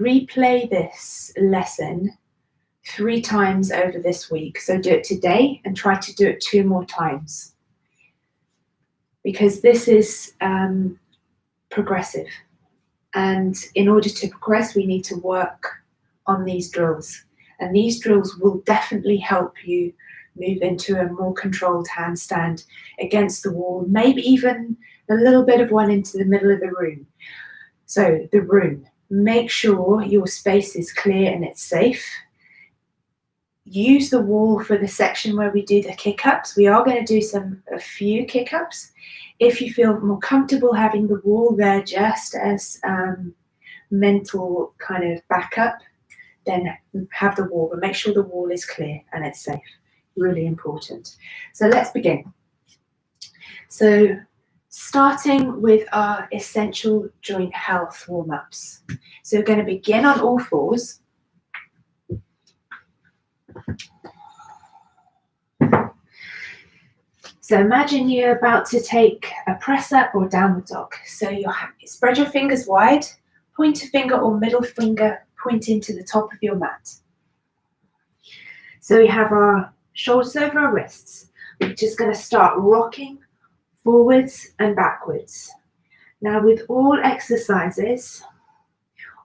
replay this lesson 3 times over this week. So do it today and try to do it 2 more times, because this is progressive. And in order to progress, we need to work on these drills. And these drills will definitely help you move into a more controlled handstand against the wall, maybe even a little bit of one into the middle of the room. So the room, make sure your space is clear and it's safe. Use the wall for the section where we do the kick-ups. We are going to do a few kick-ups. If you feel more comfortable having the wall there just as mental kind of backup, then have the wall, but make sure the wall is clear and it's safe. Really important. So let's begin. So starting with our essential joint health warm-ups. So we're going to begin on all fours. So imagine you're about to take a press up or downward dog. So you spread your fingers wide, pointer finger or middle finger pointing to the top of your mat. So we have our shoulders over our wrists. We're just going to start rocking forwards and backwards. Now with all exercises,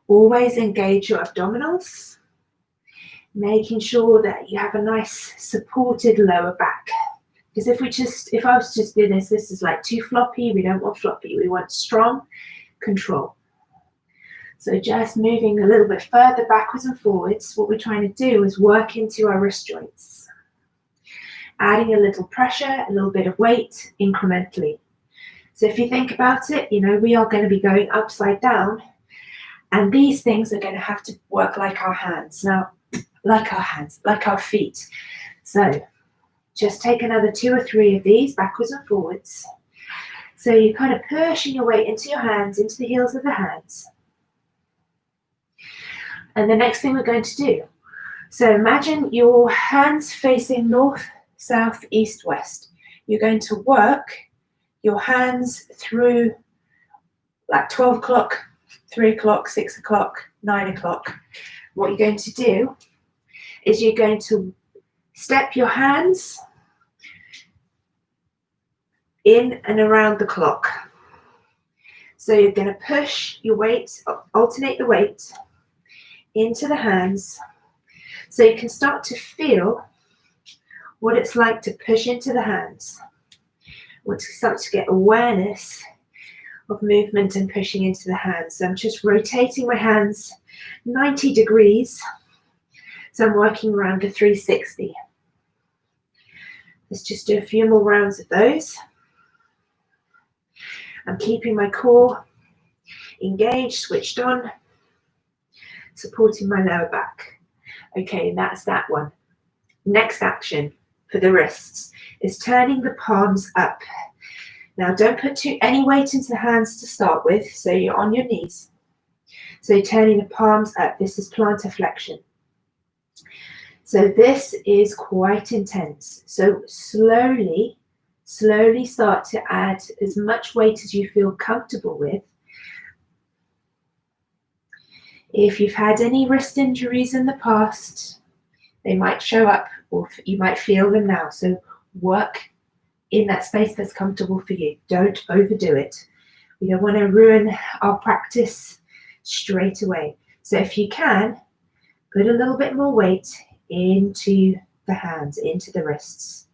always engage your abdominals, making sure that you have a nice supported lower back. Because if I was just doing this is like too floppy. We don't want floppy. We want strong control. So just moving a little bit further backwards and forwards. What we're trying to do is work into our wrist joints. Adding a little pressure, a little bit of weight incrementally. So if you think about it, we are going to be going upside down, and these things are going to have to work like our hands. Now, like our feet. So just take another 2 or 3 of these backwards and forwards. So you're kind of pushing your weight into your hands, into the heels of the hands. And the next thing we're going to do, so imagine your hands facing north, south, east, west. You're going to work your hands through like 12 o'clock, 3 o'clock, 6 o'clock, 9 o'clock. What you're going to do is you're going to step your hands in and around the clock. So you're going to push your weight, alternate the weight into the hands, so you can start to feel what it's like to push into the hands. Want to start to get awareness of movement and pushing into the hands. So I'm just rotating my hands 90 degrees. So I'm working around a 360. Let's just do a few more rounds of those. I'm keeping my core engaged, switched on, supporting my lower back. Okay, that's that one. Next action for the wrists is turning the palms up. Now don't put any weight into the hands to start with, so you're on your knees. So you're turning the palms up. This is plantar flexion. So this is quite intense. So slowly start to add as much weight as you feel comfortable with. If you've had any wrist injuries in the past, they might show up, or you might feel them now. So work in that space that's comfortable for you. Don't overdo it. We don't want to ruin our practice straight away. So if you can, put a little bit more weight into the hands, into the wrists.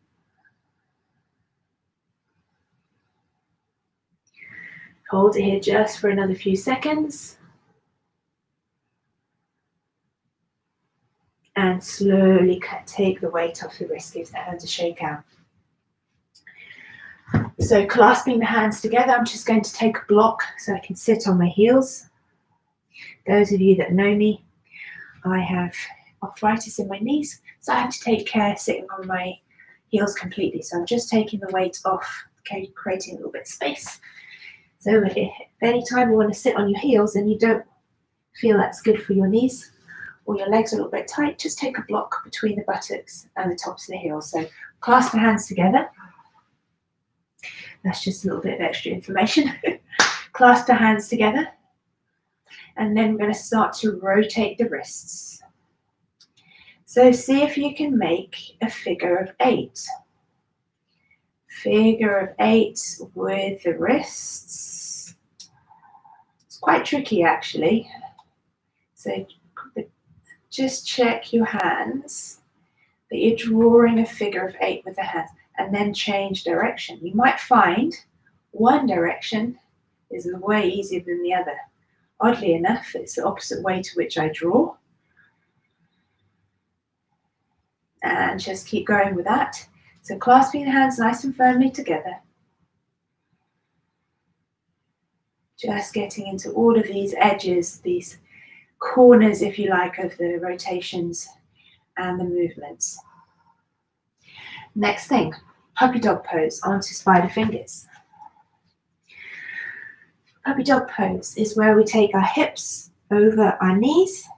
Hold it here just for another few seconds. And slowly take the weight off the wrist, give the hands a shake out. So clasping the hands together, I'm just going to take a block so I can sit on my heels. Those of you that know me, I have arthritis in my knees, so I have to take care sitting on my heels completely. So I'm just taking the weight off, okay, creating a little bit of space. So if any time you want to sit on your heels and you don't feel that's good for your knees, or your legs are a little bit tight, just take a block between the buttocks and the tops of the heels. So clasp the hands together. That's just a little bit of extra information. Clasp the hands together. And then we're going to start to rotate the wrists. So see if you can make a figure of 8. Figure of 8 with the wrists. It's quite tricky actually. So just check your hands that you're drawing a figure of 8 with the hands, and then change direction. You might find one direction is way easier than the other. Oddly enough, it's the opposite way to which I draw. And just keep going with that. So clasping the hands nice and firmly together. Just getting into all of these edges, these corners, if you like, of the rotations and the movements. Next thing, puppy dog pose onto spider fingers. Puppy dog pose is where we take our hips over our knees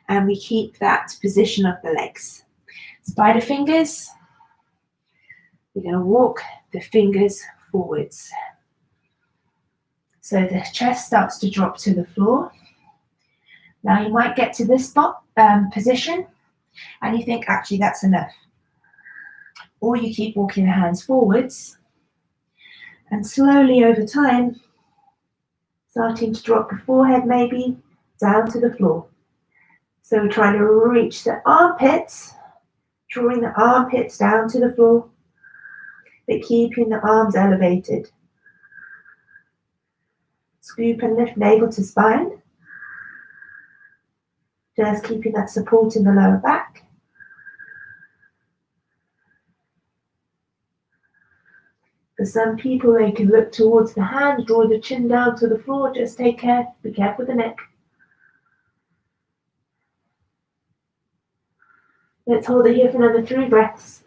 and we keep that position of the legs. Spider fingers, we're going to walk the fingers forwards. So the chest starts to drop to the floor. Now you might get to this position and you think actually that's enough. Or you keep walking the hands forwards and slowly over time starting to drop the forehead maybe down to the floor. So we're trying to reach the armpits, drawing the armpits down to the floor, but keeping the arms elevated. Scoop and lift navel to spine. Just keeping that support in the lower back. For some people, they can look towards the hands, draw the chin down to the floor. Just take care, be careful with the neck. Let's hold it here for another 3 breaths.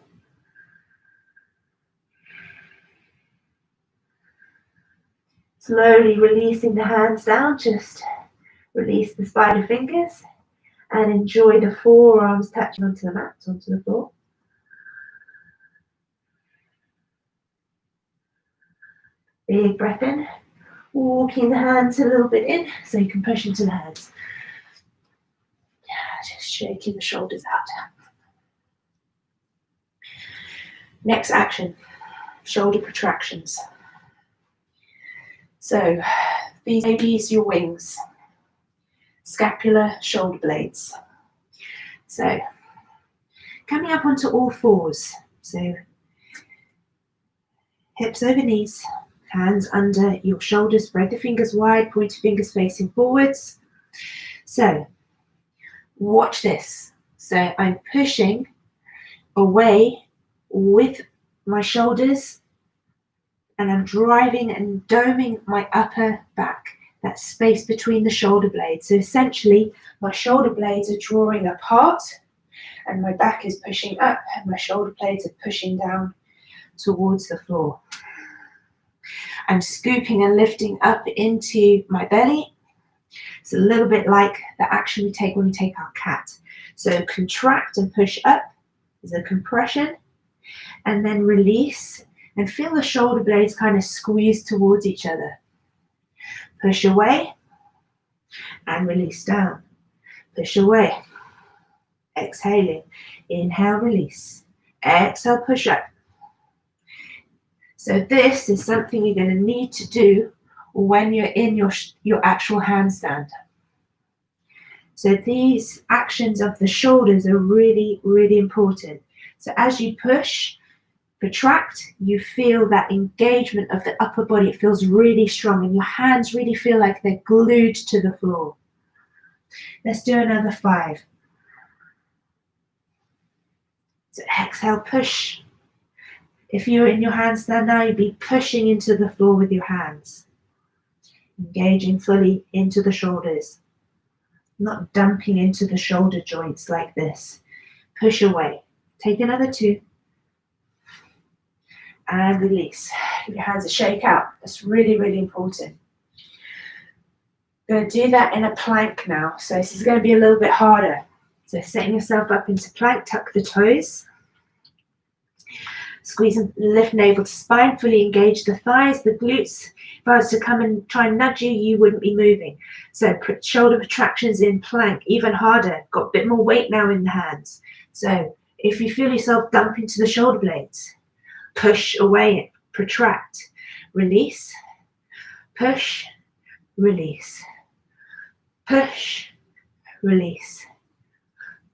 Slowly releasing the hands down, just release the spider fingers and enjoy the forearms touching onto the mat, onto the floor. Big breath in, walking the hands a little bit in so you can push into the hands. Just shaking the shoulders out. Next action, shoulder protractions. So these may be your wings, scapula, shoulder blades. So coming up onto all fours. So hips over knees. Hands under your shoulders, spread the fingers wide, point your fingers facing forwards. So, watch this. So, I'm pushing away with my shoulders and I'm driving and doming my upper back, that space between the shoulder blades. So, essentially, my shoulder blades are drawing apart and my back is pushing up and my shoulder blades are pushing down towards the floor. I'm scooping and lifting up into my belly. It's a little bit like the action we take when we take our cat. So contract and push up is a compression, and then release and feel the shoulder blades kind of squeeze towards each other. Push away and release down. Push away. Exhaling. Inhale, release. Exhale, push up. So this is something you're going to need to do when you're in your actual handstand. So these actions of the shoulders are really, really important. So as you push, protract, you feel that engagement of the upper body. It feels really strong and your hands really feel like they're glued to the floor. Let's do another 5. So exhale, push. If you're in your handstand now, you'd be pushing into the floor with your hands. Engaging fully into the shoulders. Not dumping into the shoulder joints like this. Push away. Take another 2. And release. Give your hands a shake out. That's really, really important. I'm going to do that in a plank now. So this is going to be a little bit harder. So setting yourself up into plank, tuck the toes. Squeeze and lift navel to spine, fully engage the thighs, the glutes. If I was to come and try and nudge you, you wouldn't be moving. So put shoulder protractions in plank, even harder. Got a bit more weight now in the hands. So if you feel yourself dump into the shoulder blades, push away, protract, release, push, release, push, release,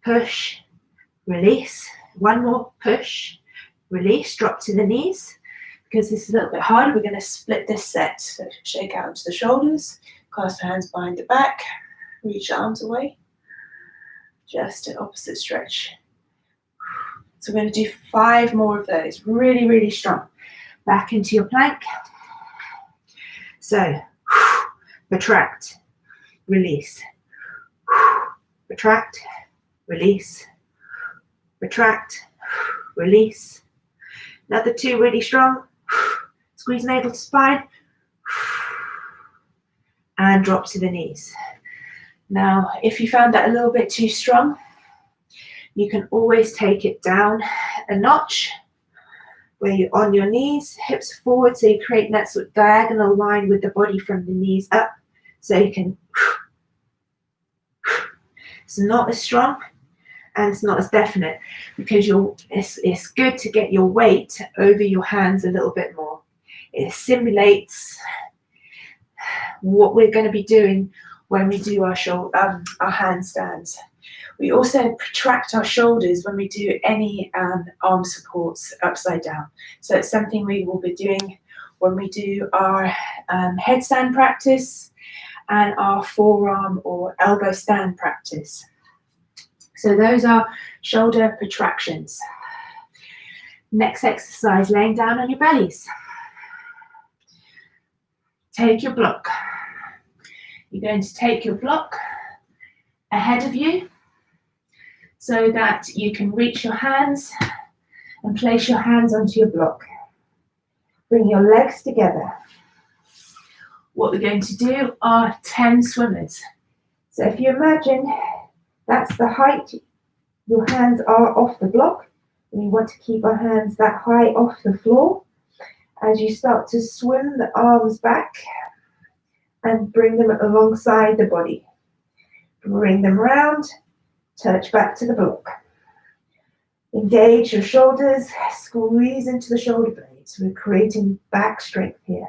push, release. One more, push, release, drop to the knees. Because this is a little bit harder, we're going to split this set. So shake out into the shoulders, clasp the hands behind the back, reach the arms away. Just an opposite stretch. So we're going to do 5 more of those, really, really strong. Back into your plank. So, retract, release, retract, release, retract, release. Another 2 really strong. Squeeze navel to spine. And drop to the knees. Now, if you found that a little bit too strong, you can always take it down a notch, where you're on your knees, hips forward, so you create that sort of diagonal line with the body from the knees up, so you can. It's not as strong and it's not as definite, because it's good to get your weight over your hands a little bit more. It simulates what we're going to be doing when we do our handstands. We also protract our shoulders when we do any arm supports upside down. So it's something we will be doing when we do our headstand practice and our forearm or elbow stand practice. So those are shoulder protractions. Next exercise, laying down on your bellies. Take your block. You're going to take your block ahead of you, so that you can reach your hands and place your hands onto your block. Bring your legs together. What we're going to do are 10 swimmers. So if you imagine that's the height your hands are off the block, and you want to keep our hands that high off the floor. As you start to swim the arms back and bring them alongside the body. Bring them round. Touch back to the block. Engage your shoulders, squeeze into the shoulder blades. We're creating back strength here.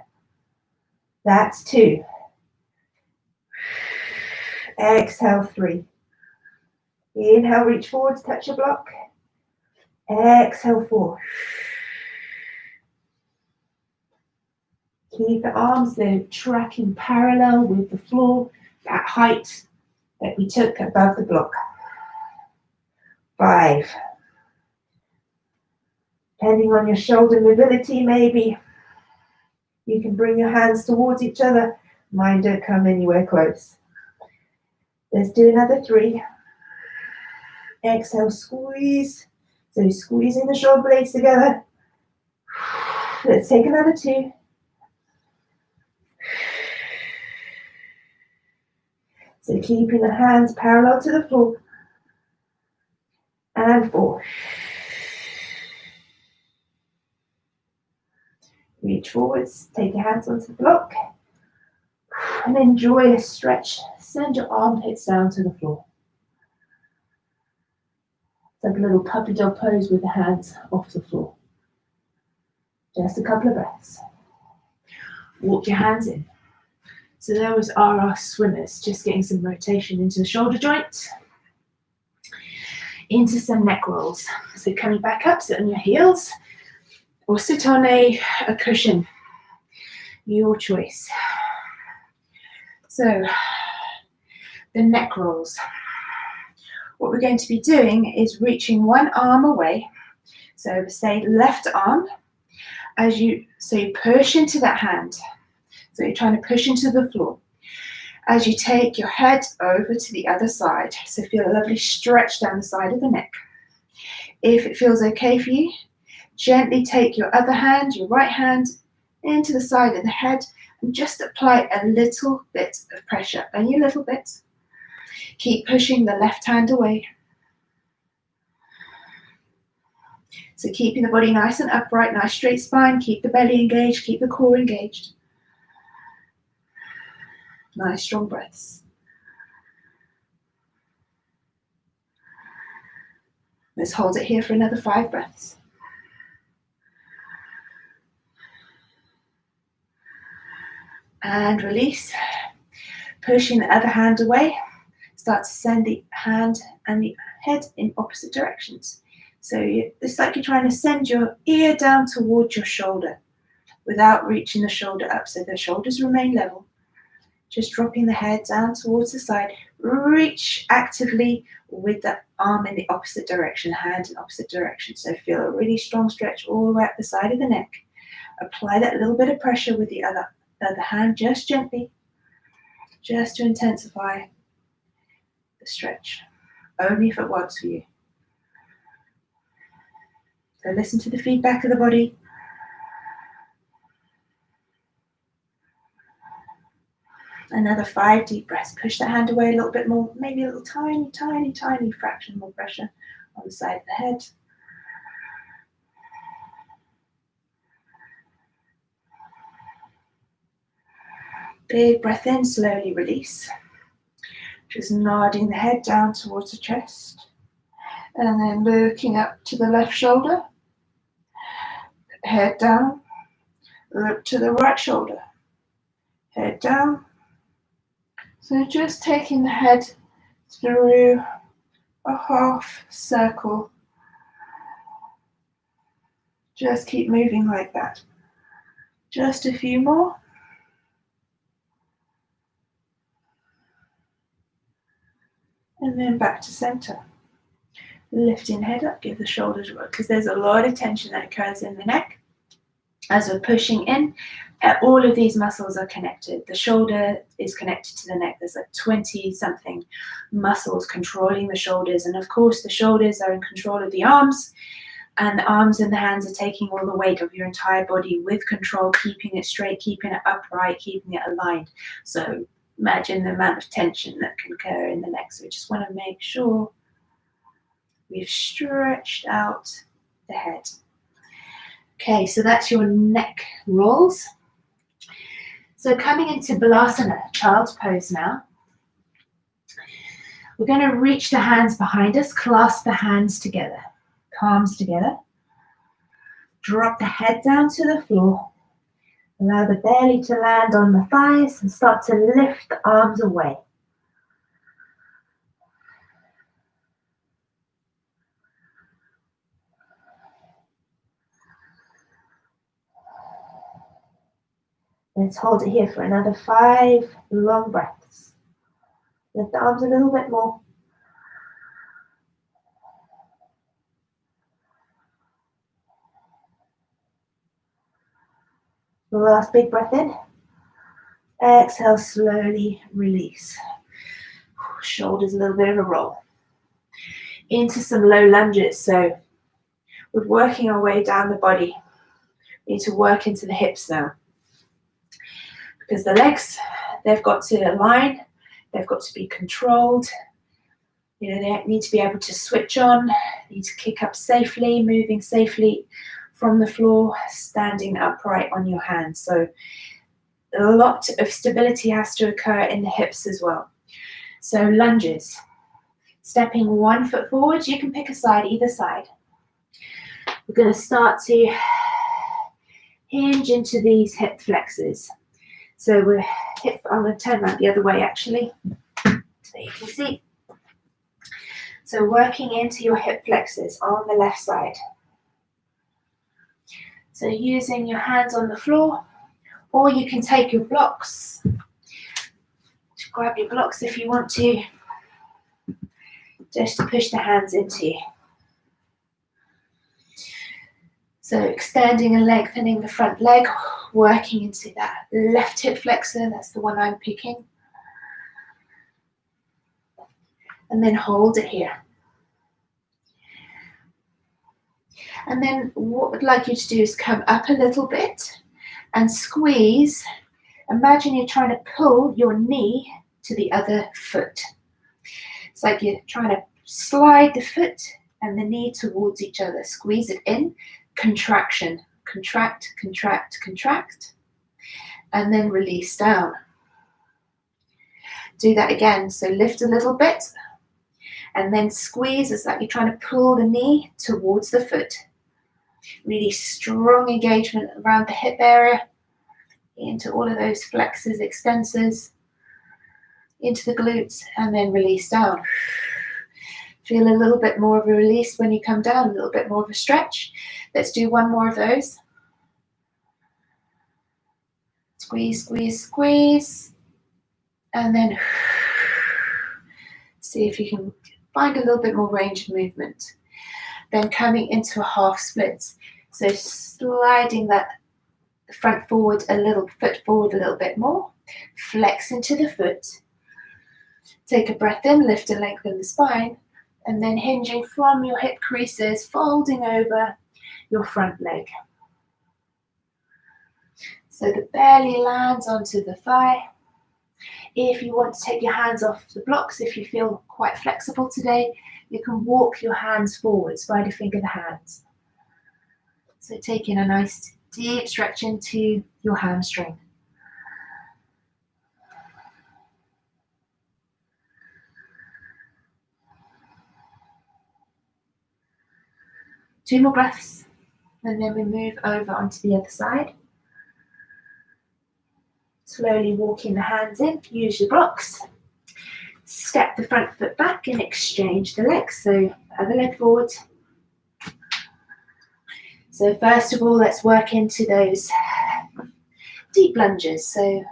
That's 2. Exhale, 3. Inhale, reach forward, touch your block. Exhale, 4. Keep the arms there tracking parallel with the floor, that height that we took above the block. 5. Depending on your shoulder mobility, maybe you can bring your hands towards each other. Mine don't come anywhere close. Let's do another 3. Exhale, squeeze. So squeezing the shoulder blades together. Let's take another 2. So keeping the hands parallel to the floor. And 4. Reach forwards, take your hands onto the block. And enjoy a stretch. Send your armpits down to the floor. It's like a little puppy dog pose with the hands off the floor. Just a couple of breaths. Walk your hands in. So those are our swimmers, just getting some rotation into the shoulder joints, into some neck rolls. So coming back up, sit on your heels, or sit on a cushion, your choice. So the neck rolls. What we're going to be doing is reaching one arm away. So say left arm, so you push into that hand. So you're trying to push into the floor. As you take your head over to the other side, so feel a lovely stretch down the side of the neck. If it feels okay for you, gently take your other hand, your right hand, into the side of the head and just apply a little bit of pressure, only a little bit. Keep pushing the left hand away. So keeping the body nice and upright, nice straight spine, keep the belly engaged, keep the core engaged. Nice strong breaths. Let's hold it here for another 5 breaths. And release. Pushing the other hand away. Start to send the hand and the head in opposite directions. So it's like you're trying to send your ear down towards your shoulder without reaching the shoulder up. So the shoulders remain level. Just dropping the head down towards the side. Reach actively with the arm in the opposite direction, hand in opposite direction. So feel a really strong stretch all the way up the side of the neck. Apply that little bit of pressure with the other hand, just gently, just to intensify the stretch, only if it works for you. So listen to the feedback of the body. Another 5 deep breaths. Push the hand away a little bit more, maybe a little tiny, tiny, tiny fraction more pressure on the side of the head. Big breath in, slowly release. Just nodding the head down towards the chest. And then looking up to the left shoulder. Head down. Look to the right shoulder. Head down. So just taking the head through a half circle. Just keep moving like that. Just a few more. And then back to center. Lifting head up, give the shoulders work, because there's a lot of tension that occurs in the neck. As we're pushing in, all of these muscles are connected. The shoulder is connected to the neck. There's like 20-something muscles controlling the shoulders. And of course, the shoulders are in control of the arms. And the arms and the hands are taking all the weight of your entire body with control, keeping it straight, keeping it upright, keeping it aligned. So imagine the amount of tension that can occur in the neck. So we just want to make sure we've stretched out the head. Okay, so that's your neck rolls. So coming into Balasana, child's pose now. We're going to reach the hands behind us, clasp the hands together, palms together. Drop the head down to the floor. Allow the belly to land on the thighs and start to lift the arms away. Let's hold it here for another 5 long breaths. Lift the arms a little bit more. Last big breath in. Exhale, slowly release. Shoulders a little bit of a roll. Into some low lunges. So we're working our way down the body. We need to work into the hips now. Because the legs, they've got to align, they've got to be controlled. You know, they need to be able to switch on, need to kick up safely, moving safely from the floor, standing upright on your hands. So a lot of stability has to occur in the hips as well. So lunges, stepping 1 foot forward, you can pick a side, either side. We're going to start to hinge into these hip flexors. So I'm going to turn around the other way actually, so you can see. So working into your hip flexors on the left side. So using your hands on the floor, or you can take your blocks. Grab your blocks if you want to, just to push the hands into you. So extending and lengthening the front leg, working into that left hip flexor, that's the one I'm picking. And then hold it here. And then what I'd like you to do is come up a little bit and squeeze. Imagine you're trying to pull your knee to the other foot. It's like you're trying to slide the foot and the knee towards each other. Squeeze it in, contraction, contract, contract, contract, and then release down. Do that again. So lift a little bit and then squeeze. It's like you're trying to pull the knee towards the foot. Really strong engagement around the hip area, into all of those flexors, extensors, into the glutes, and then release down. Feel a little bit more of a release when you come down, a little bit more of a stretch. Let's do one more of those. Squeeze, squeeze, squeeze. And then see if you can find a little bit more range of movement. Then coming into a half split. So sliding that front forward a little, foot forward a little bit more. Flex into the foot. Take a breath in, lift and lengthen the spine. And then hinging from your hip creases, folding over your front leg. So the belly lands onto the thigh. If you want to take your hands off the blocks, if you feel quite flexible today, you can walk your hands forward, spider finger the hands. So taking a nice deep stretch into your hamstring. Two more breaths, and then we move over onto the other side. Slowly walking the hands in, use your blocks. Step the front foot back and exchange the legs. So other leg forward. So first of all, let's work into those deep lunges. So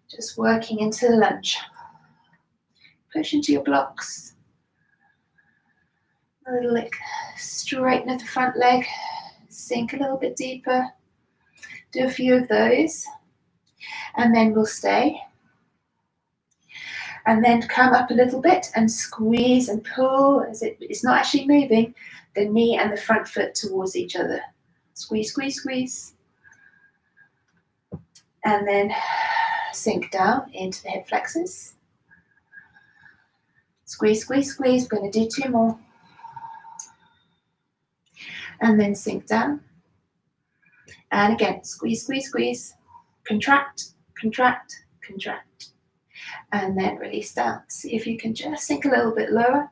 just working into the lunge. Push into your blocks. A little like straighten at the front leg. Sink a little bit deeper. Do a few of those. And then we'll stay. And then come up a little bit and squeeze and pull as it's not actually moving, the knee and the front foot towards each other. Squeeze, squeeze, squeeze. And then sink down into the hip flexors. Squeeze, squeeze, squeeze. We're going to do two more. And then sink down. And again, squeeze, squeeze, squeeze. Contract, contract, contract. And then release down. See if you can just sink a little bit lower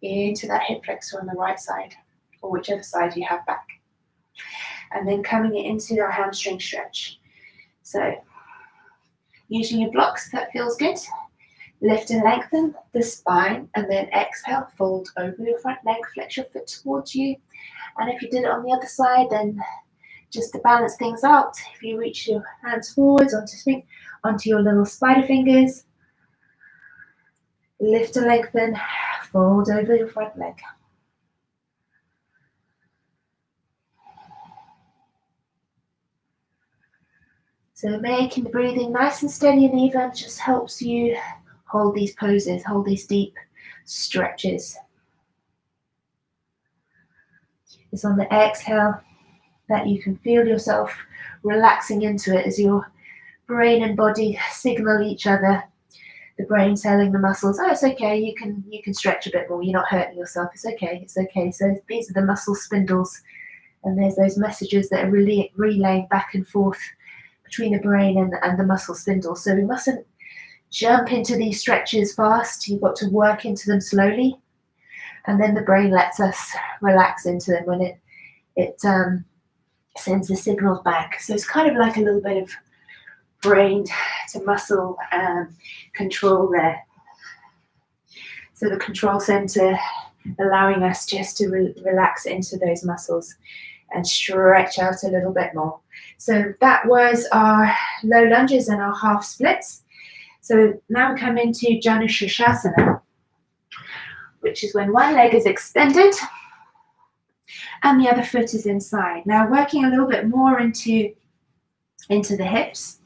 into that hip flexor on the right side, or whichever side you have back. And then coming into our hamstring stretch. So using your blocks, that feels good. Lift and lengthen the spine, and then exhale, fold over your front leg, flex your foot towards you. And if you did it on the other side, then just to balance things out, if you reach your hands forwards onto your little spider fingers, lift and lengthen, fold over your front leg. So making the breathing nice and steady and even just helps you hold these poses, hold these deep stretches. It's on the exhale that you can feel yourself relaxing into it as your brain and body signal each other. The brain telling the muscles, oh, it's okay, you can stretch a bit more, you're not hurting yourself, it's okay, it's okay. So these are the muscle spindles, and there's those messages that are really relaying back and forth between the brain and the muscle spindles. So we mustn't jump into these stretches fast, you've got to work into them slowly, and then the brain lets us relax into them when it sends the signals back. So it's kind of like a little bit of brain to muscle control there. So the control center allowing us just to relax into those muscles and stretch out a little bit more. So that was our low lunges and our half splits. So now we come into Janu Shoshana, which is when one leg is extended and the other foot is inside. Now working a little bit more into the hips,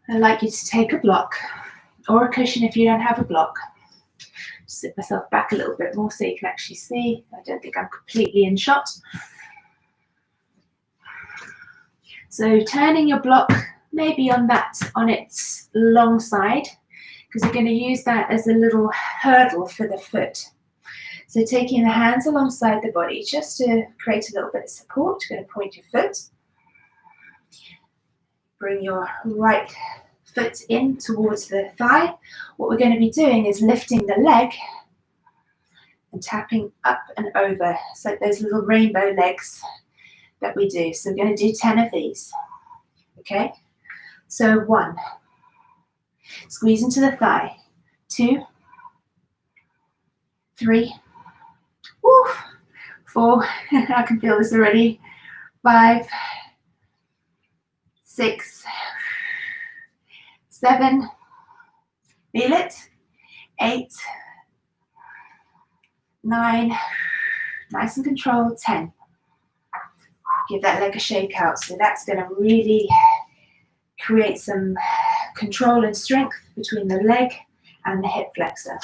I'd like you to take a block or a cushion if you don't have a block. Sit myself back a little bit more so you can actually see. I don't think I'm completely in shot. So turning your block maybe on its long side, because you're going to use that as a little hurdle for the foot. So taking the hands alongside the body just to create a little bit of support. You're going to point your foot. Bring your right foot in towards the thigh. What we're going to be doing is lifting the leg and tapping up and over. So those little rainbow legs that we do. So we're going to do 10 of these. Okay? So 1. Squeeze into the thigh. 2. 3. Woo, 4. I can feel this already. 5. 6. 7. Feel it. 8. 9. Nice and controlled. 10. Give that leg a shake out. So that's going to really create some control and strength between the leg and the hip flexor.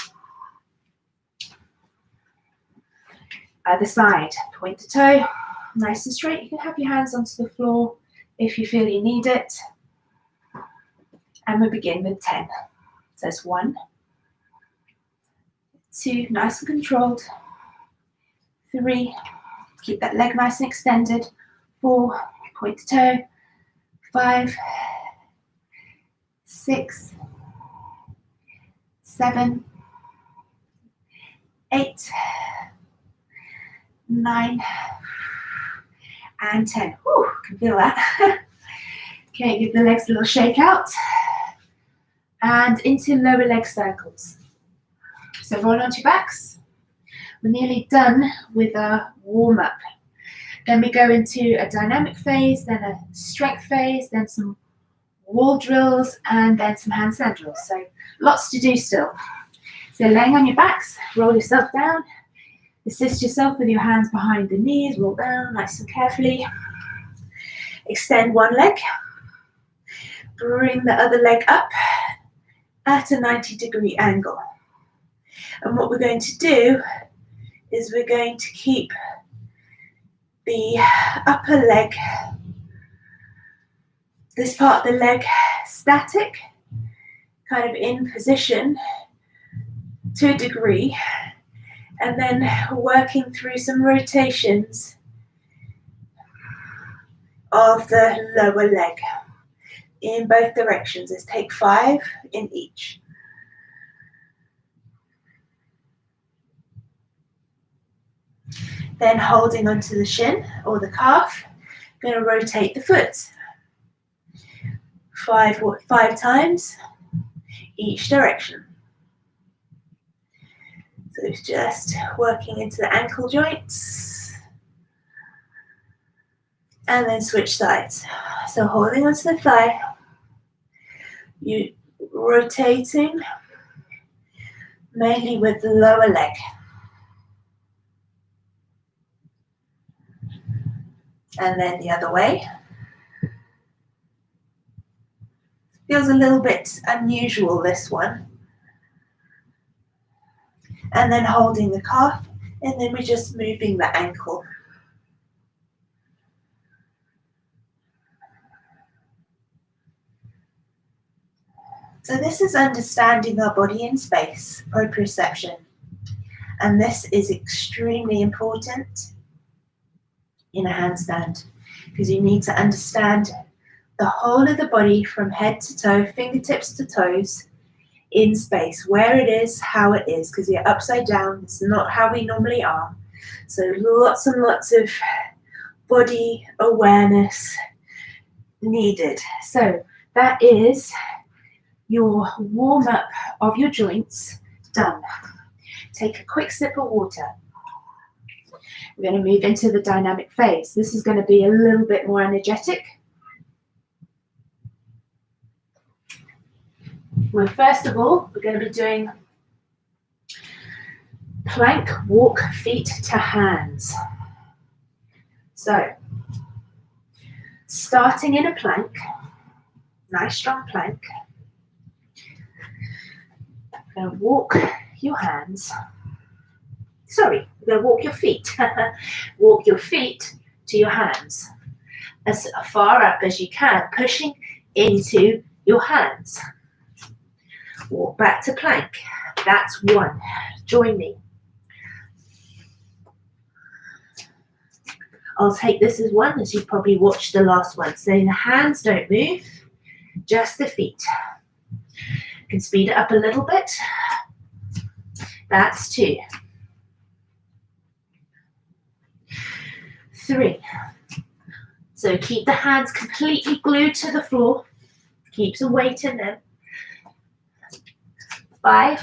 Other side, point to toe, nice and straight. You can have your hands onto the floor if you feel you need it. And we begin with 10. So it's 1, 2, nice and controlled. 3, keep that leg nice and extended. 4, point to toe. 5, 6, 7, 8, 9, and 10. Whew, can feel that. Okay, give the legs a little shake out. And into lower leg circles. So roll onto your backs. We're nearly done with a warm-up. Then we go into a dynamic phase, then a strength phase, then some wall drills, and then some handstand drills. So lots to do still. So laying on your backs, roll yourself down. Assist yourself with your hands behind the knees, roll down nice and carefully. Extend one leg. Bring the other leg up at a 90-degree angle. And what we're going to do is we're going to keep the upper leg, this part of the leg, static, kind of in position to a degree, and then working through some rotations of the lower leg in both directions. Let's take 5 in each. Then holding onto the shin or the calf, going to rotate the foot 5 times each direction. So it's just working into the ankle joints and then switch sides. So holding onto the thigh, you rotating mainly with the lower leg. And then the other way. Feels a little bit unusual, this one. And then holding the calf, and then we're just moving the ankle. So this is understanding our body in space, proprioception. And this is extremely important in a handstand, because you need to understand the whole of the body from head to toe, fingertips to toes, in space, where it is, how it is, because you're upside down. It's not how we normally are. So lots and lots of body awareness needed. So that is your warm-up of your joints done. Take a quick sip of water. We're going to move into the dynamic phase. This is going to be a little bit more energetic. Well, first of all, we're going to be doing plank walk feet to hands. So, starting in a plank, nice strong plank. We're going to walk your hands. Sorry, we're going to walk your feet. Walk your feet to your hands as far up as you can, pushing into your hands. Walk back to plank. That's 1. Join me. I'll take this as one, as you probably watched the last one. So the hands don't move, just the feet. You can speed it up a little bit. That's 2. 3. So keep the hands completely glued to the floor. Keep some weight in them. 5.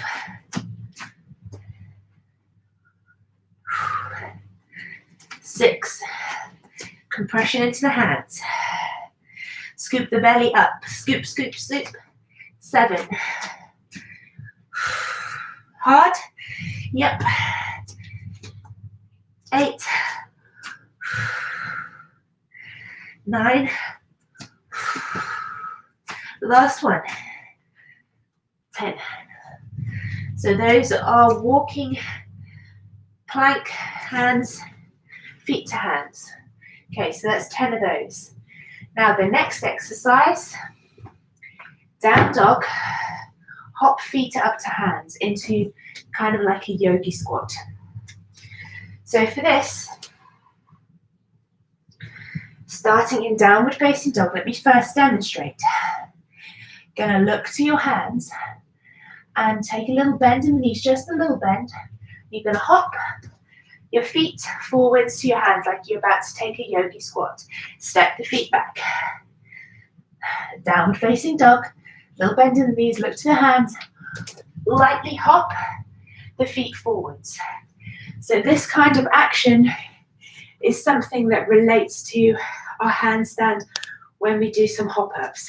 6. Compression into the hands. Scoop the belly up. Scoop, scoop, scoop. 7. Hard. Yep. 8. 9. Last one. 10. So those are walking plank, hands, feet to hands. Okay, so that's 10 of those. Now the next exercise, down dog, hop feet up to hands into kind of like a yogi squat. So for this, starting in downward facing dog, let me first demonstrate. Gonna look to your hands and take a little bend in the knees, just a little bend. You're gonna hop your feet forwards to your hands like you're about to take a yogi squat. Step the feet back. Downward facing dog, little bend in the knees, look to the hands, lightly hop the feet forwards. So this kind of action is something that relates to our handstand when we do some hop-ups.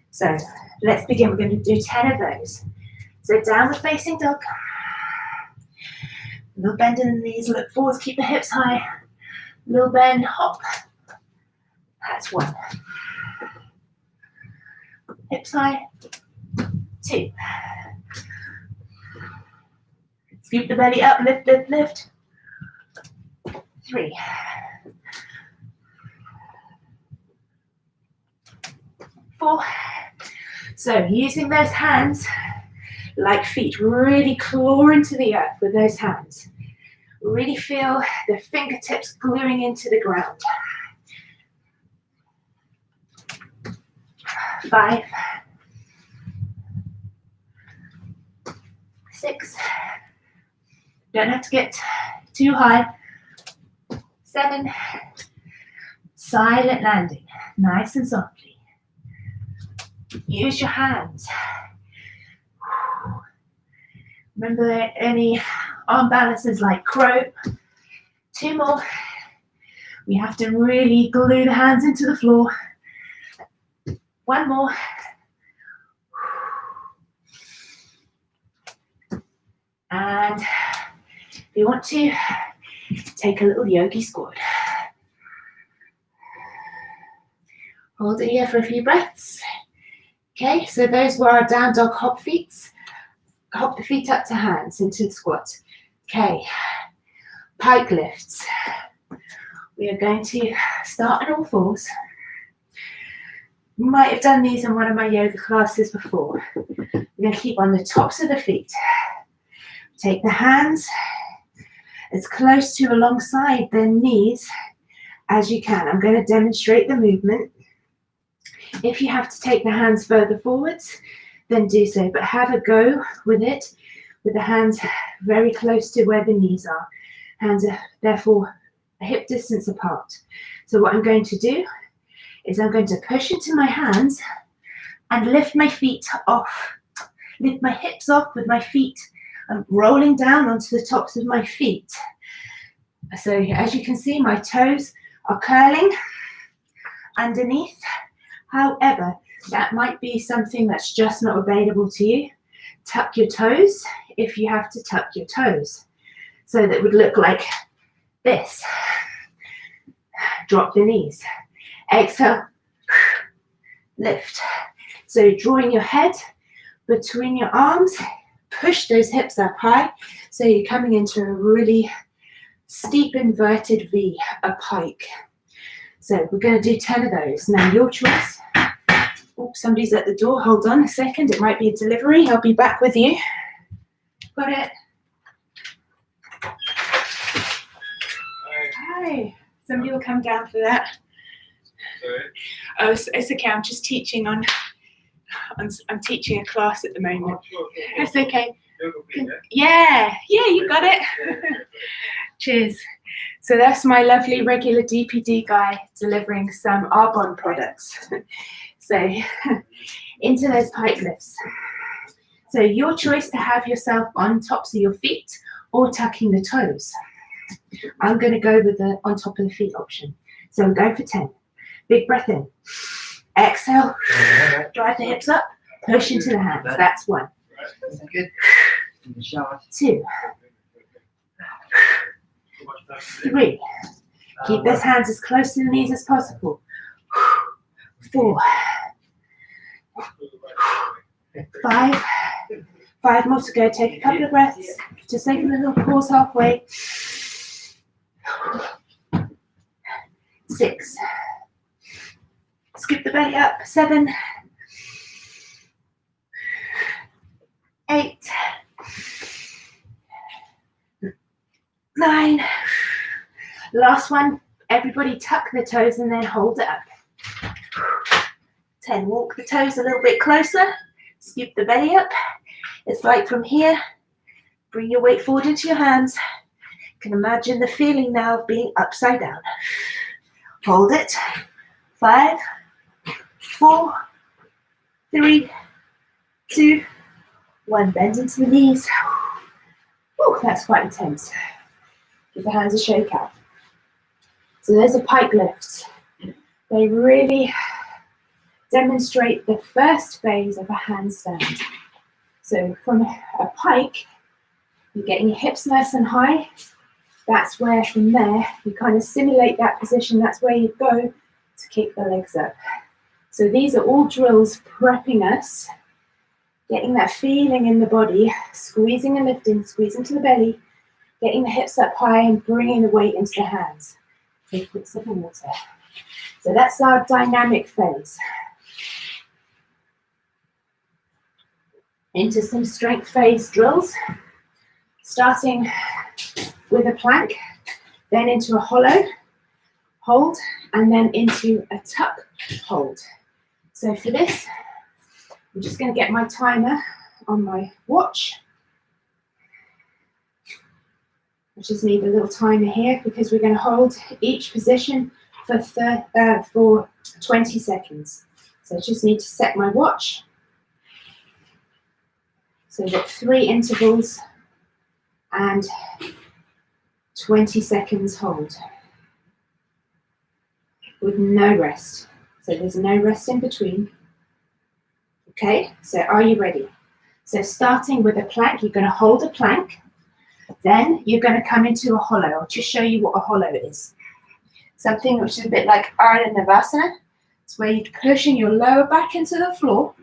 So let's begin. We're going to do 10 of those. So downward facing dog. Little bend in the knees, look forwards, keep the hips high. Little bend, hop. That's 1. Hips high. 2. Scoop the belly up, lift, lift, lift. 3. 4. So using those hands like feet, really claw into the earth with those hands. Really feel the fingertips gluing into the ground. 5. 6. Don't have to get too high. 7. Silent landing, nice and softly. Use your hands. Remember any arm balances like crow. 2 more. We have to really glue the hands into the floor. 1 more. And if you want to, take a little yogi squat. Hold it here for a few breaths. Okay, so those were our down dog hop feet. Hop the feet up to hands into the squat. Okay, pike lifts. We are going to start on all fours. You might have done these in one of my yoga classes before. We're going to keep on the tops of the feet. Take the hands as close to alongside their knees as you can. I'm going to demonstrate the movement. If you have to take the hands further forwards, then do so, but have a go with it, with the hands very close to where the knees are. Hands are therefore a hip distance apart. So what I'm going to do is I'm going to push into my hands and lift my feet off. Lift my hips off with my feet. I'm rolling down onto the tops of my feet. So as you can see, my toes are curling underneath. However, that might be something that's just not available to you. Tuck your toes if you have to tuck your toes. So that would look like this. Drop the knees. Exhale, lift. So drawing your head between your arms, push those hips up high. So you're coming into a really steep inverted V, a pike. So we're going to do 10 of those. Now your choice. Oh, somebody's at the door. Hold on a second. It might be a delivery. I'll be back with you. Got it? Hi. Somebody will come down for that. Oh, it's okay. I'm just teaching I'm teaching a class at the moment. That's okay. Yeah, you got it. Cheers. So that's my lovely regular DPD guy delivering some Arbonne products. So into those pike lifts. So your choice to have yourself on tops of your feet or tucking the toes. I'm going to go with the on top of the feet option. So I'm going for 10. Big breath in. Exhale. Drive the hips up. Push into the hands. That's 1. 2. 3. Keep those hands as close to the knees as possible. 4. 5. 5 more to go. Take a couple of breaths. Just take a little pause halfway. 6. Scoop the belly up. 7. 8. 9. Last one. Everybody tuck the toes and then hold it up. 10. Walk the toes a little bit closer. Scoop the belly up. It's like from here. Bring your weight forward into your hands. You can imagine the feeling now of being upside down. Hold it. 5, 4, 3, 2, 1. Bend into the knees. Ooh, that's quite intense. Give the hands a shake out. So there's a pike lift. They really demonstrate the first phase of a handstand. So from a pike, you're getting your hips nice and high. That's where from there, you kind of simulate that position. That's where you go to kick the legs up. So these are all drills prepping us, getting that feeling in the body, squeezing and lifting, squeezing to the belly, getting the hips up high and bringing the weight into the hands. Take a quick sip of water. So that's our dynamic phase. Into some strength phase drills, starting with a plank, then into a hollow, hold, and then into a tuck, hold. So for this, I'm just going to get my timer on my watch. I just need a little timer here because we're going to hold each position for 20 seconds. So I just need to set my watch. So we've got 3 intervals and 20 seconds hold with no rest. So there's no rest in between. Okay, so are you ready? So starting with a plank, you're going to hold a plank. Then you're going to come into a hollow. I'll just show you what a hollow is. Something which is a bit like Ardha Navasana. It's where you're pushing your lower back into the floor.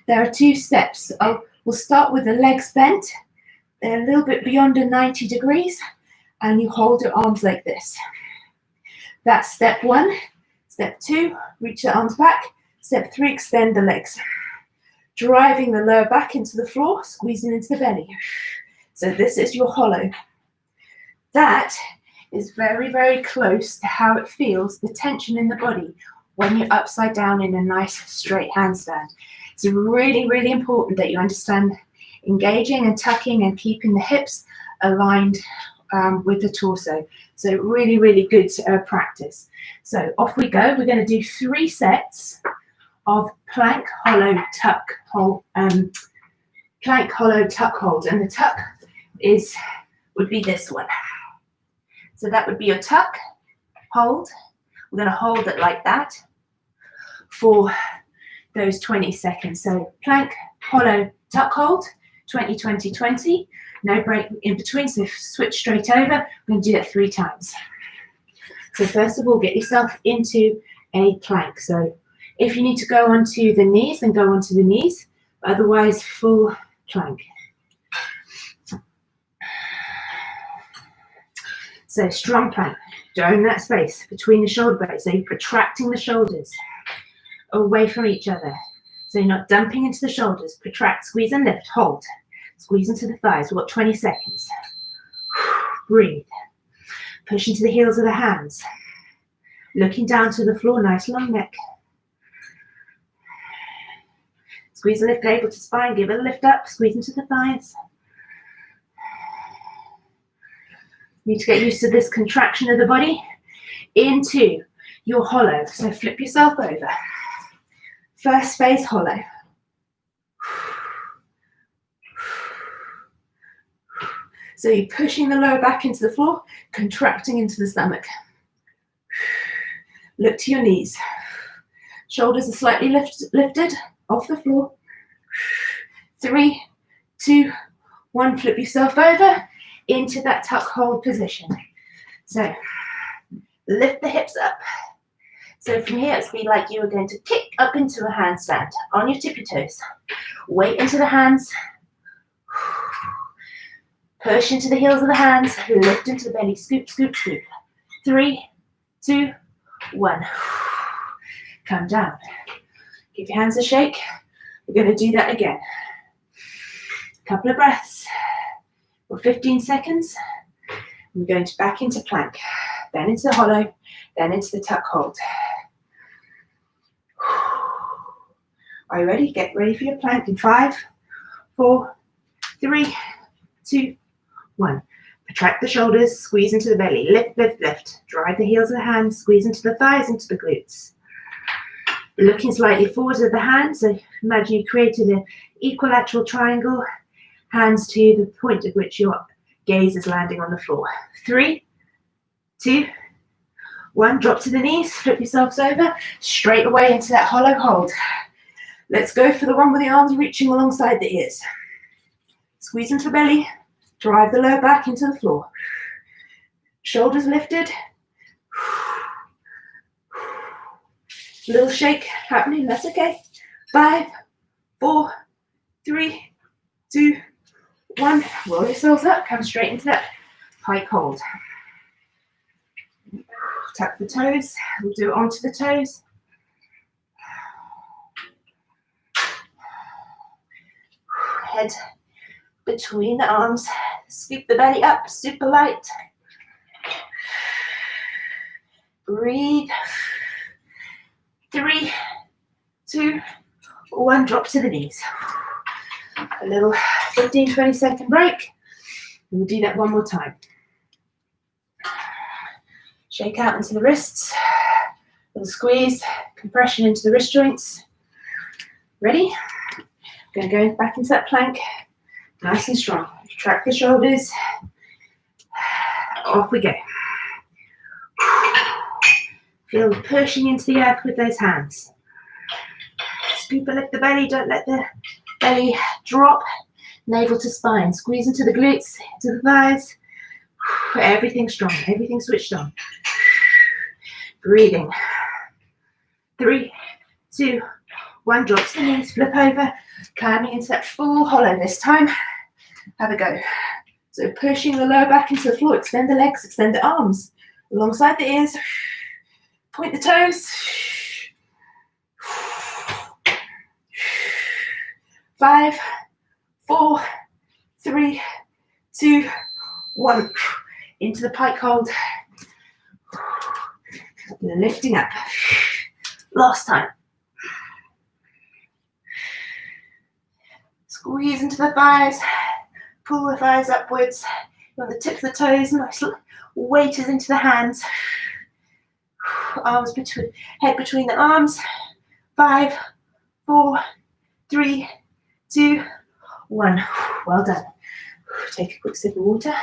There are 2 steps. We'll start with the legs bent. They're a little bit beyond a 90 degrees. And you hold your arms like this. That's step 1. Step 2, reach the arms back. Step 3, extend the legs. Driving the lower back into the floor, squeezing into the belly. So this is your hollow. That is very, very close to how it feels, the tension in the body when you're upside down in a nice straight handstand. It's really, really important that you understand engaging and tucking and keeping the hips aligned with the torso. So really, really good practice. So off we go. We're going to do 3 sets of plank, hollow, tuck, hold, plank, hollow, tuck, hold. And the tuck would be this one. So that would be your tuck, hold. We're going to hold it like that for those 20 seconds. So plank, hollow, tuck, hold, 20, 20, 20. No break in between, so switch straight over. We're going to do that 3 times. So first of all, get yourself into a plank. So if you need to go onto the knees, then go onto the knees. Otherwise, full plank. So strong plank. Don't that space between the shoulder blades. So you're protracting the shoulders away from each other. So you're not dumping into the shoulders. Protract, squeeze and lift, hold. Squeeze into the thighs. We've got 20 seconds. Breathe. Push into the heels of the hands. Looking down to the floor, nice long neck. Squeeze and lift cable to spine, give it a lift up, squeeze into the thighs. You need to get used to this contraction of the body into your hollow. So flip yourself over. First phase, hollow. So you're pushing the lower back into the floor, contracting into the stomach. Look to your knees. Shoulders are slightly lifted off the floor. 3, 2, 1. Flip yourself over into that tuck hold position. So lift the hips up. So from here, it's be like you are going to kick up into a handstand on your tippy toes. Weight into the hands. Push into the heels of the hands. Lift into the belly. Scoop, scoop, scoop. 3, 2, 1. Come down. Give your hands a shake. We're going to do that again. Couple of breaths. For 15 seconds. We're going to back into plank. Then into the hollow. Then into the tuck hold. Are you ready? Get ready for your plank in 5, 4, 3, 2, 1. Protract the shoulders, squeeze into the belly. Lift, lift, lift. Drive the heels of the hands, squeeze into the thighs, into the glutes. Looking slightly forward with the hands. So imagine you created an equilateral triangle. Hands to the point at which your gaze is landing on the floor. 3, 2, 1. Drop to the knees. Flip yourselves over. Straight away into that hollow hold. Let's go for the one with the arms reaching alongside the ears. Squeeze into the belly. Drive the lower back into the floor. Shoulders lifted. Little shake happening, that's okay. 5, 4, 3, 2, 1. Roll yourselves up, come straight into that pike hold. Tuck the toes, we'll do it onto the toes. Head between the arms, scoop the belly up, super light. Breathe. 3, 2, 1. Drop to the knees. A little 15-20 second break. We'll do that one more time. Shake out into the wrists. Little squeeze, compression into the wrist joints. Ready? Going to go back into that plank. Nice and strong. Track the shoulders. Off we go. Feel pushing into the earth with those hands. Scoop and lift the belly. Don't let the belly drop. Navel to spine. Squeeze into the glutes, into the thighs. Everything strong. Everything switched on. Breathing. 3, 2, 1. Drop to the knees. Flip over. Climbing into that full hollow this time. Have a go. So pushing the lower back into the floor. Extend the legs. Extend the arms. Alongside the ears. Point the toes. 5, 4, 3, 2, 1. Into the pike hold. Lifting up. Last time. Squeeze into the thighs. Pull the thighs upwards. You want the tips of the toes. Nice weight is into the hands. Arms between, head between the arms. 5, 4, 3, 2, 1. Well done. Take a quick sip of water.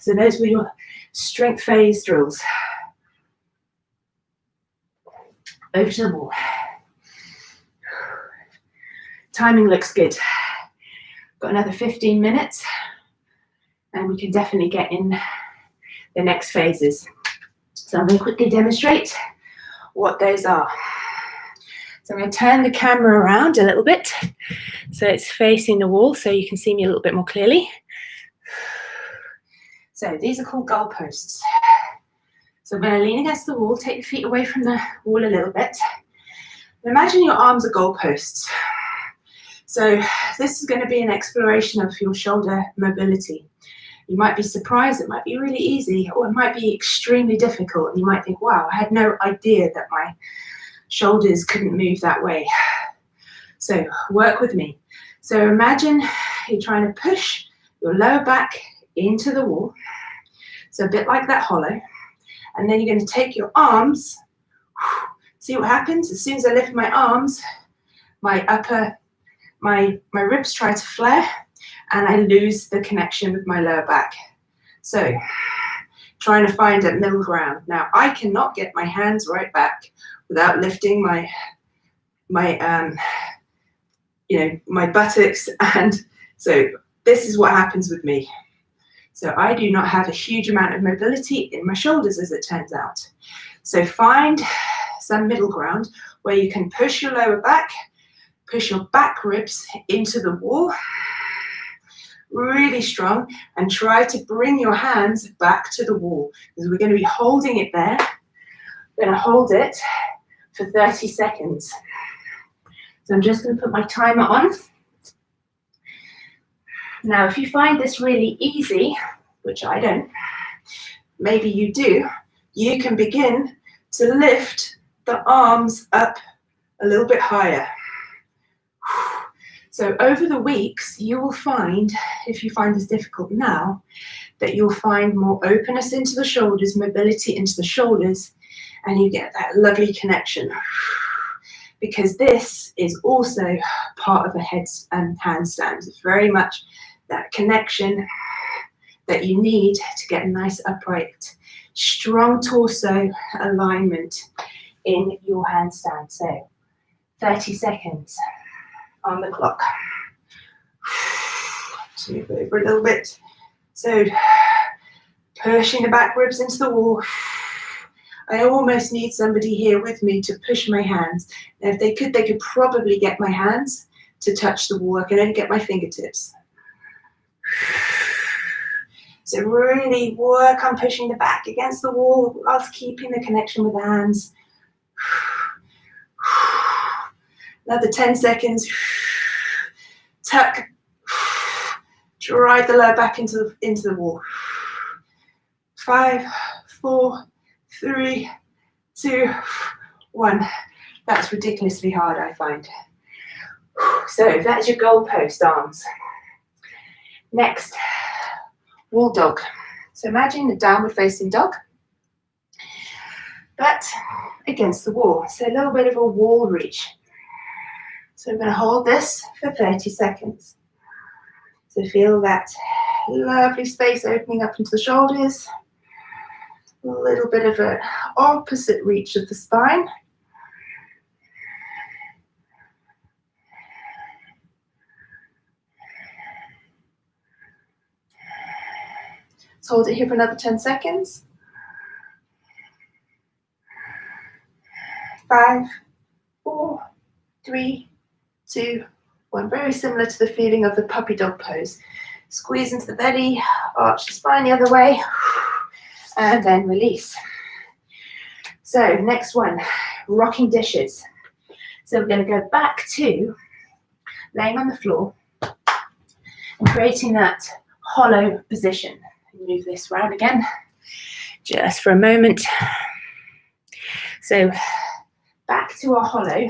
So those were your strength phase drills. Over to the wall. Timing looks good. Got another 15 minutes and we can definitely get in the next phases. So I'm going to quickly demonstrate what those are. So I'm going to turn the camera around a little bit so it's facing the wall so you can see me a little bit more clearly. So these are called goalposts. So I'm going to lean against the wall, take your feet away from the wall a little bit. Imagine your arms are goalposts. So this is going to be an exploration of your shoulder mobility. You might be surprised, it might be really easy, or it might be extremely difficult. And you might think, wow, I had no idea that my shoulders couldn't move that way. So work with me. So imagine you're trying to push your lower back into the wall. So a bit like that hollow. And then you're going to take your arms. See what happens? As soon as I lift my arms, my ribs try to flare, and I lose the connection with my lower back. So trying to find a middle ground. Now I cannot get my hands right back without lifting my buttocks, and so this is what happens with me. So I do not have a huge amount of mobility in my shoulders, as it turns out. So find some middle ground where you can push your lower back, push your back ribs into the wall, really strong, and try to bring your hands back to the wall, because we're going to be holding it there. We're going to hold it for 30 seconds. So I'm just going to put my timer on. Now, if you find this really easy, which I don't, maybe you do, you can begin to lift the arms up a little bit higher. So over the weeks, you will find, if you find this difficult now, that you'll find more openness into the shoulders, mobility into the shoulders, and you get that lovely connection. Because this is also part of a handstand. It's very much that connection that you need to get a nice upright, strong torso alignment in your handstand. So 30 seconds on the clock. Just move over a little bit. So pushing the back ribs into the wall. I almost need somebody here with me to push my hands. And if they could probably get my hands to touch the wall. I can only get my fingertips. So really work on pushing the back against the wall whilst keeping the connection with the hands. Another 10 seconds. Tuck. Drive the lower back into the wall. 5, 4, 3, 2, 1. That's ridiculously hard, I find. So that's your goalpost arms. Next, wall dog. So imagine a downward facing dog, but against the wall. So a little bit of a wall reach. So I'm going to hold this for 30 seconds. So feel that lovely space opening up into the shoulders. A little bit of an opposite reach of the spine. Let's hold it here for another 10 seconds. 5, 4, 3, 2, 1. Very similar to the feeling of the puppy dog pose. Squeeze into the belly, arch the spine the other way, and then release. So next one, rocking dishes. So we're going to go back to laying on the floor and creating that hollow position. Move this round again, just for a moment. So back to our hollow,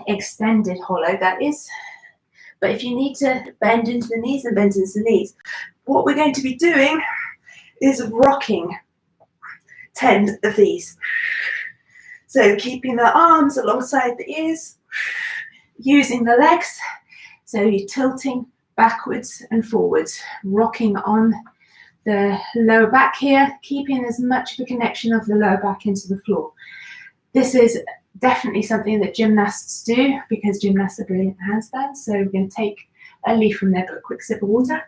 extended hollow that is. But if you need to bend into the knees, then bend into the knees. What we're going to be doing is rocking 10 of these. So keeping the arms alongside the ears, using the legs. So you're tilting backwards and forwards, rocking on the lower back here, keeping as much of a connection of the lower back into the floor. This is definitely something that gymnasts do, because gymnasts are brilliant at handstands. So we're going to take a leaf from there, but a quick sip of water.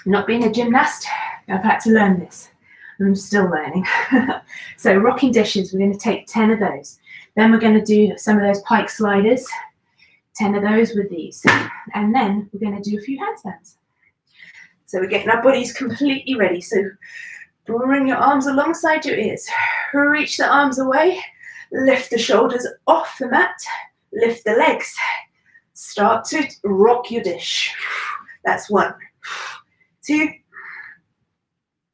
Not being a gymnast, I've had to learn this. I'm still learning. So rocking dishes, we're going to take 10 of those. Then we're going to do some of those Pike Sliders, 10 of those with these. And then we're going to do a few handstands. So we're getting our bodies completely ready. So bring your arms alongside your ears. Reach the arms away. Lift the shoulders off the mat. Lift the legs. Start to rock your dish. That's 1, 2,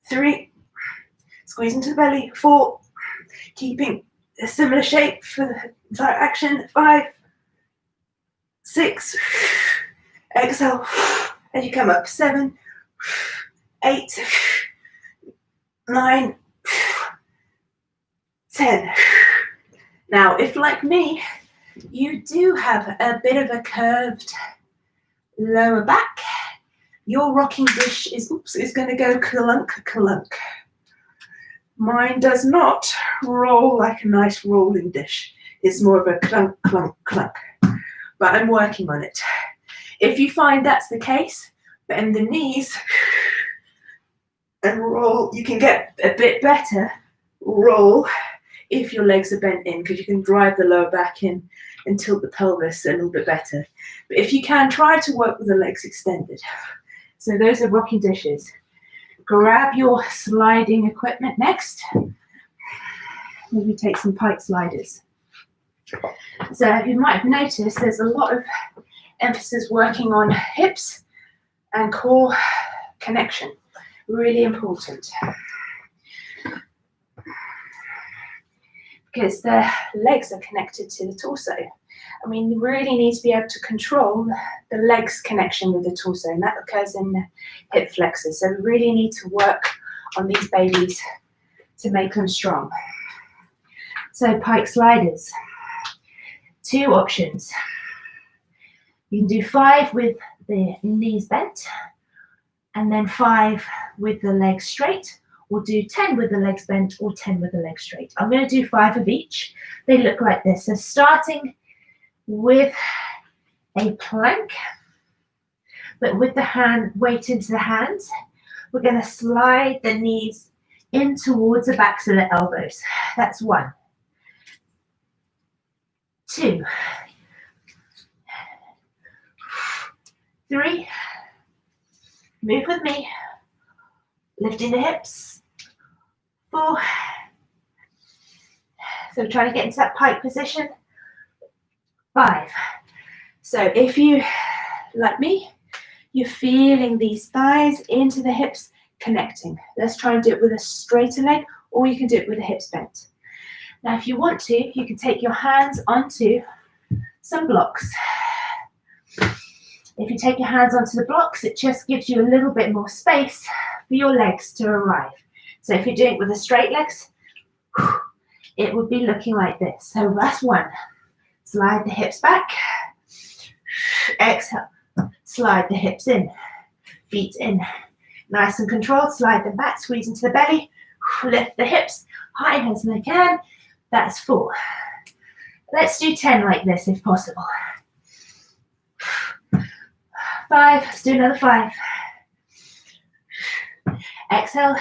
3. Squeeze into the belly. 4. Keeping a similar shape for the entire action. 5, 6. Exhale as you come up. 7, 8, 9, 10. Now, if like me, you do have a bit of a curved lower back, your rocking dish is going to go clunk, clunk. Mine does not roll like a nice rolling dish. It's more of a clunk, clunk, clunk. But I'm working on it. If you find that's the case, bend the knees and roll. You can get a bit better roll if your legs are bent in, because you can drive the lower back in and tilt the pelvis a little bit better. But if you can, try to work with the legs extended. So those are rocking dishes. Grab your sliding equipment next. Maybe take some Pike Sliders. So you might have noticed there's a lot of emphasis working on hips and core connection. Really important. Because the legs are connected to the torso. I mean, you really need to be able to control the legs connection with the torso, and that occurs in the hip flexors. So we really need to work on these babies to make them strong. So Pike Sliders, 2 options. You can do 5 with the knees bent, and then 5 with the legs straight, or do 10 with the legs bent, or 10 with the legs straight. I'm going to do 5 of each. They look like this. So starting with a plank, but with the hand weight into the hands, we're going to slide the knees in towards the backs of the elbows. That's 1. 2. 3. Move with me. Lifting the hips. 4. So try to get into that pike position. 5. So if you, like me, you're feeling these thighs into the hips connecting. Let's try and do it with a straighter leg, or you can do it with the hips bent. Now, if you want to, you can take your hands onto some blocks. If you take your hands onto the blocks, it just gives you a little bit more space for your legs to arrive. So if you're doing it with the straight legs, it would be looking like this. So that's 1. Slide the hips back. Exhale. Slide the hips in. Feet in. Nice and controlled. Slide them back. Squeeze into the belly. Lift the hips high as I can. That's 4. Let's do 10 like this if possible. 5. Let's do another 5. Exhale.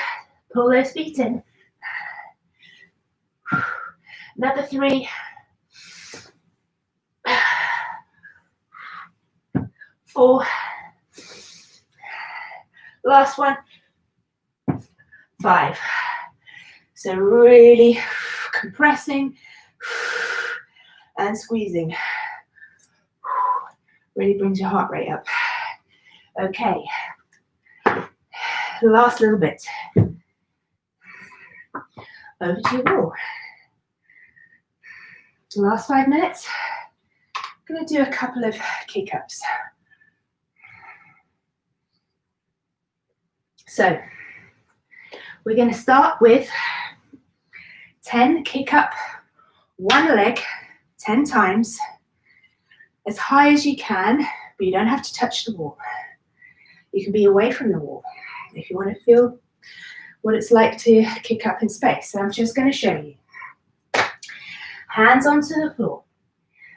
Pull those feet in. Another 3. 4. Last one. 5. So really compressing and squeezing. Really brings your heart rate up. Okay. Last little bit. Over to your wall. Last 5 minutes. I'm going to do a couple of kick-ups. So we're going to start with 10 kick-up, 1 leg, 10 times, as high as you can, but you don't have to touch the wall. You can be away from the wall if you want to feel what it's like to kick up in space. So I'm just going to show you. Hands onto the floor.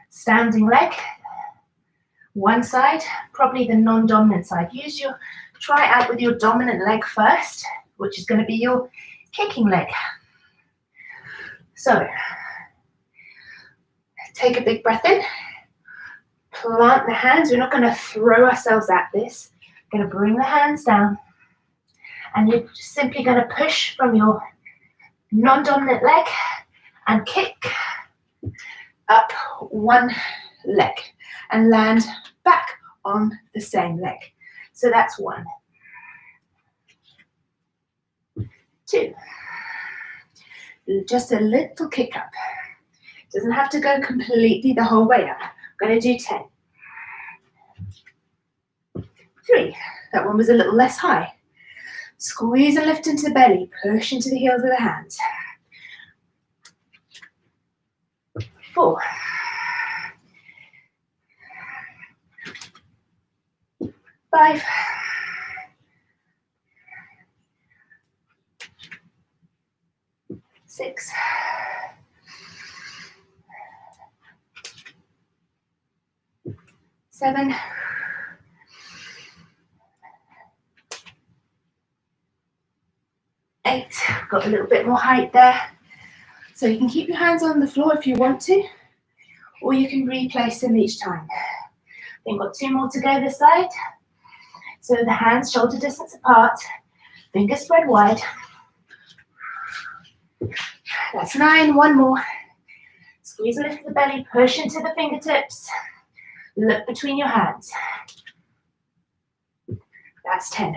Standing leg. One side, probably the non-dominant side. Try out with your dominant leg first, which is going to be your kicking leg. So, take a big breath in. Plant the hands. We're not going to throw ourselves at this. We're going to bring the hands down. And you're just simply going to push from your non-dominant leg and kick up 1 leg. and land back on the same leg. So that's 1. 2. Just a little kick up. Doesn't have to go completely the whole way up. I'm going to do 10. 3. That one was a little less high. Squeeze and lift into the belly. Push into the heels of the hands. 4. 5. 6. 7. 8. Got a little bit more height there. So you can keep your hands on the floor if you want to, or you can replace them each time. I think we've got 2 more to go this side. So the hands shoulder distance apart, fingers spread wide. That's 9, 1 more. Squeeze and lift the belly, push into the fingertips. Look between your hands. That's 10.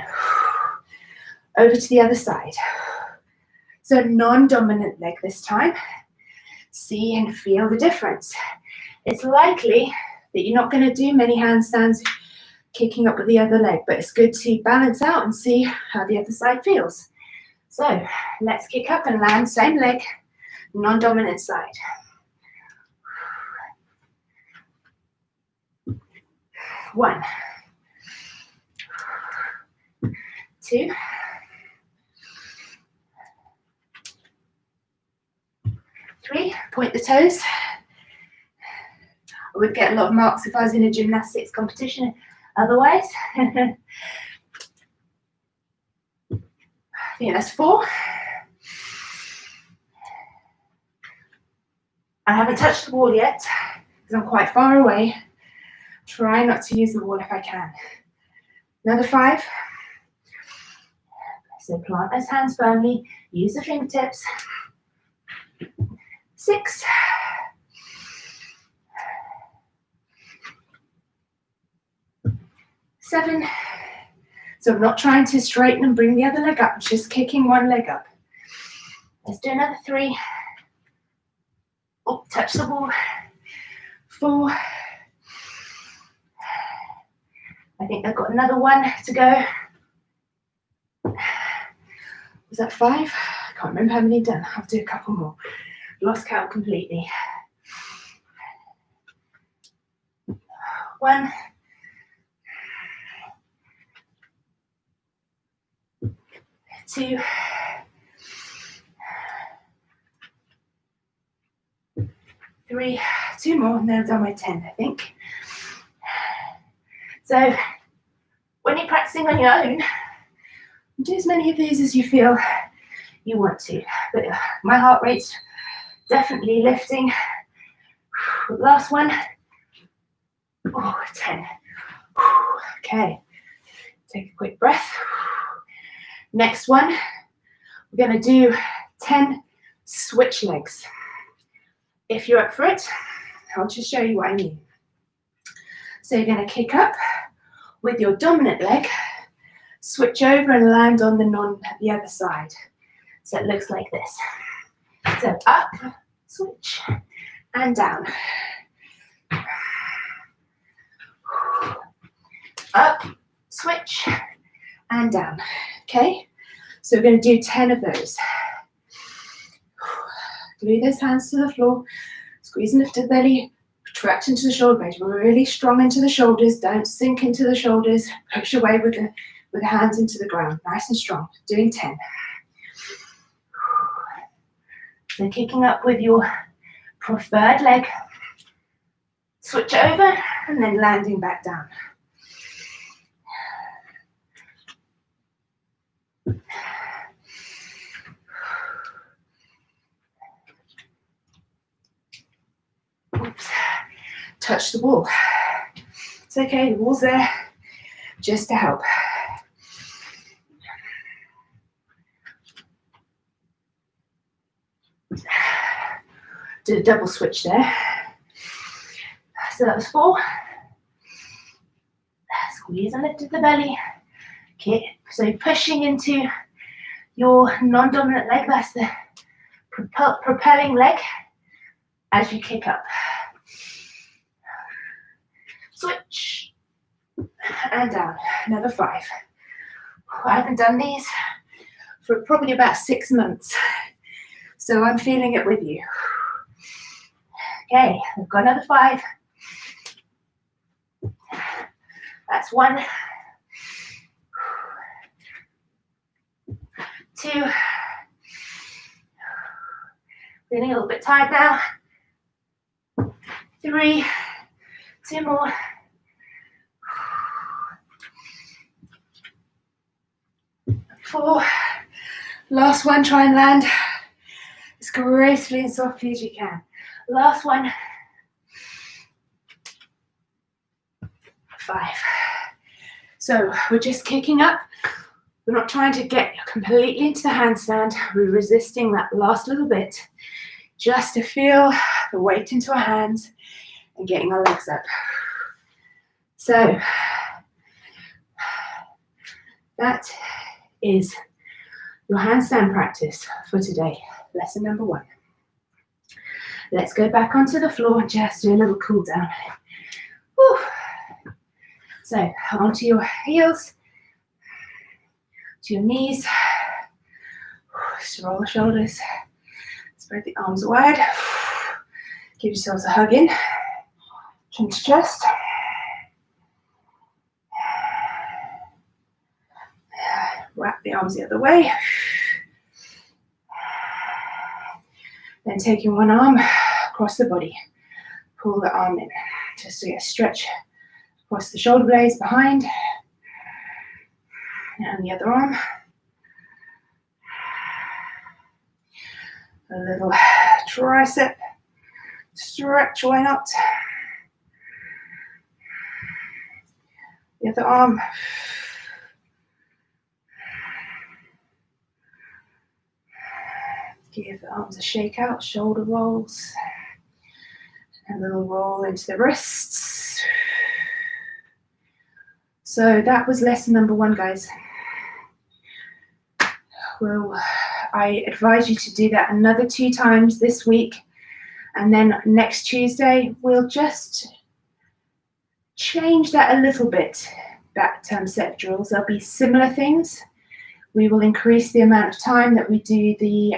Over to the other side. So non-dominant leg this time. See and feel the difference. It's likely that you're not going to do many handstands kicking up with the other leg, but it's good to balance out and see how the other side feels. So let's kick up and land, same leg, non-dominant side. 1. 2. 3. Point the toes. I would get a lot of marks if I was in a gymnastics competition otherwise. I think that's 4. I haven't touched the wall yet because I'm quite far away. Try not to use the wall if I can. Another 5. So plant those hands firmly, use the fingertips. 6. 7. So I'm not trying to straighten and bring the other leg up, I'm just kicking one leg up. Let's do another 3. Oh, touch the wall. 4. I think I've got another 1 to go. Was that 5? I can't remember how many done. I'll do a couple more. Lost count completely. 1. 2. 3. 2 more, and then I've done my 10, I think. So when you're practicing on your own, do as many of these as you feel you want to. But my heart rate's definitely lifting. Last one. Oh, 10. Okay. Take a quick breath. Next one, we're going to do 10 switch legs. If you're up for it, I'll just show you what I mean. So you're going to kick up with your dominant leg, switch over and land on the other side. So it looks like this. So up, switch, and down. Up, switch, and down. Okay? So we're going to do 10 of those. Glue those hands to the floor, squeeze and lift the belly, retract into the shoulder blades. We're really strong into the shoulders. Don't sink into the shoulders. Push away with the hands into the ground. Nice and strong. Doing 10. So kicking up with your preferred leg. Switch over and then landing back down. Oops. Touch the wall. It's okay, the wall's there just to help. Did a double switch there. So that was 4. Squeeze and lift at the belly. Okay, so pushing into your non-dominant leg, that's the propelling leg as you kick up. Switch and down. Another 5. I haven't done these for probably about 6 months, so I'm feeling it with you. Okay, we've got another 5. That's 1, 2. Feeling a little bit tired now. 3. 2 more. 4. Last one, try and land as gracefully and softly as you can. Last one. 5. So we're just kicking up. We're not trying to get completely into the handstand. We're resisting that last little bit just to feel the weight into our hands and getting our legs up. So that is your handstand practice for today. Lesson number 1. Let's go back onto the floor and just do a little cool down. Whew. So onto your heels, to your knees, just roll the shoulders, spread the arms wide, give yourselves a hug in, chin to chest. Wrap the arms the other way. Then taking one arm across the body, pull the arm in, just to get a stretch across the shoulder blades behind. And the other arm. A little tricep stretch, why not? The other arm. Give the arms a shake out, shoulder rolls. A little roll into the wrists. So that was lesson number 1, guys. Well, I advise you to do that another 2 times this week. And then next Tuesday, we'll just change that a little bit, that set of drills. There'll be similar things. We will increase the amount of time that we do the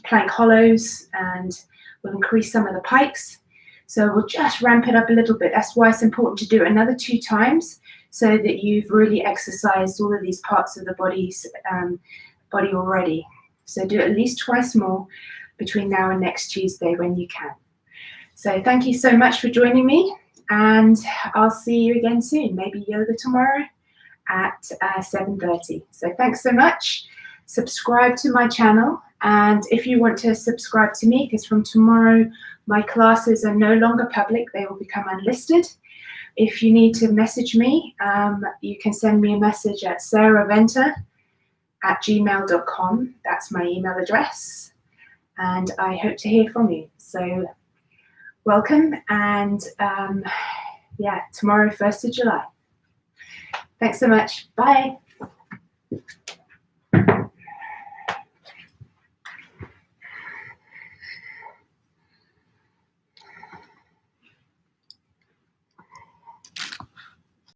plank hollows, and we'll increase some of the pikes. So we'll just ramp it up a little bit. That's why it's important to do it another 2 times, so that you've really exercised all of these parts of the body already. So do it at least twice more between now and next Tuesday when you can. So thank you so much for joining me, and I'll see you again soon. Maybe yoga tomorrow at 7:30. So thanks so much. Subscribe to my channel, and if you want to subscribe to me, because from tomorrow my classes are no longer public, they will become unlisted. If you need to message me, you can send me a message at sarahventer@gmail.com. That's my email address, and I hope to hear from you. So welcome, and tomorrow, 1st of July. Thanks so much. Bye.